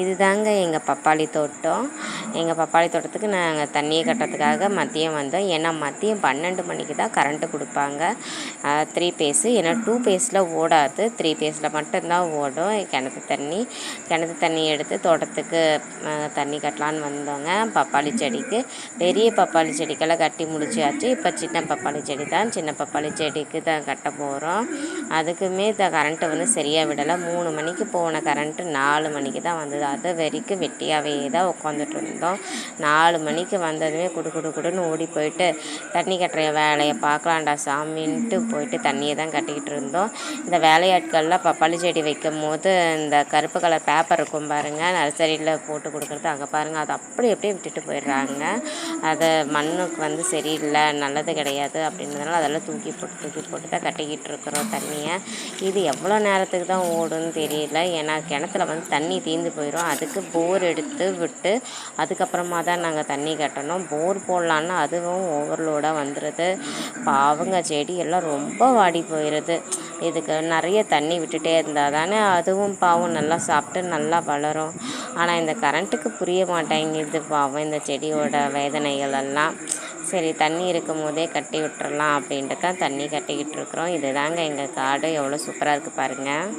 இதுதாங்க எங்கள் பப்பாளி தோட்டம். எங்கள் பப்பாளி தோட்டத்துக்கு நாங்கள் தண்ணியை கட்டுறதுக்காக மதியம் வந்தோம். ஏன்னா மதியம் 12 மணிக்கு தான் கரண்ட்டு கொடுப்பாங்க. 3 பேஸு, ஏன்னா 2 பேஸில் ஓடாது, 3 பேஸில் மட்டும்தான் ஓடும். கிணத்து தண்ணி எடுத்து தோட்டத்துக்கு தண்ணி கட்டலான்னு வந்தோங்க. பப்பாளி செடிக்கு, பெரிய பப்பாளி செடிக்கெல்லாம் கட்டி முடிச்சாச்சு. இப்போ சின்ன பப்பாளி செடி தான், சின்ன பப்பாளி செடிக்கு தான் கட்ட போகிறோம். அதுக்குமே கரண்ட்டு வந்து சரியாக விடலை. 3 மணிக்கு போன கரண்ட்டு 4 மணிக்கு தான் வந்தது. அது வரைக்கும் வெட்டியாகவே தான் உட்காந்துட்டு இருந்தோம். 4 மணிக்கு வந்ததுமே குடுன்னு ஓடி போயிட்டு தண்ணி கட்டுற வேலையை பார்க்கலாண்டா சாமின்ட்டு போயிட்டு தண்ணியை தான் கட்டிக்கிட்டு இருந்தோம். இந்த வேலையாட்கள்லாம் பப்பாளி செடி வைக்கும் போது இந்த கருப்பு கலர் பேப்பர் இருக்கும் பாருங்கள், நர்சரியில் போட்டு கொடுக்குறது, அங்கே பாருங்கள், அதை அப்படியே விட்டுட்டு போயிடுறாங்க. அதை மண்ணுக்கு வந்து சரியில்லை, நல்லது கிடையாது அப்படின்றதுனால அதெல்லாம் தூக்கி போட்டு தான் கட்டிக்கிட்டு இருக்கிறோம் தண்ணியை. இது எவ்வளோ நேரத்துக்கு தான் ஓடுன்னு தெரியல. ஏன்னா கிணத்துல வந்து தண்ணி தீர்ந்து போயிடும். அதுக்கு போர் எடுத்து விட்டு அதுக்கப்புறமா தான் நாங்கள் தண்ணி கட்டணும். போர் போடலான்னா அதுவும் ஓவர்லோடாக வந்துடுது. பாவங்க செடி எல்லாம் ரொம்ப வாடி போயிடுது. இதுக்கு நிறைய தண்ணி விட்டுட்டே இருந்தால் தானே அதுவும் பாவம் நல்லா சாப்பிட்டு நல்லா வளரும். ஆனால் இந்த கரண்ட்டுக்கு புரிய மாட்டேங்குது பாவம் இந்த செடியோட வேதனைகள் எல்லாம். சரி, தண்ணி இருக்கும் போதே கட்டி விட்டுறலாம் அப்படின்ட்டு தான் தண்ணி கட்டிக்கிட்டு இருக்கிறோம். இது தாங்க எங்கள் காடு, எவ்வளோ சூப்பராக இருக்குது பாருங்கள்.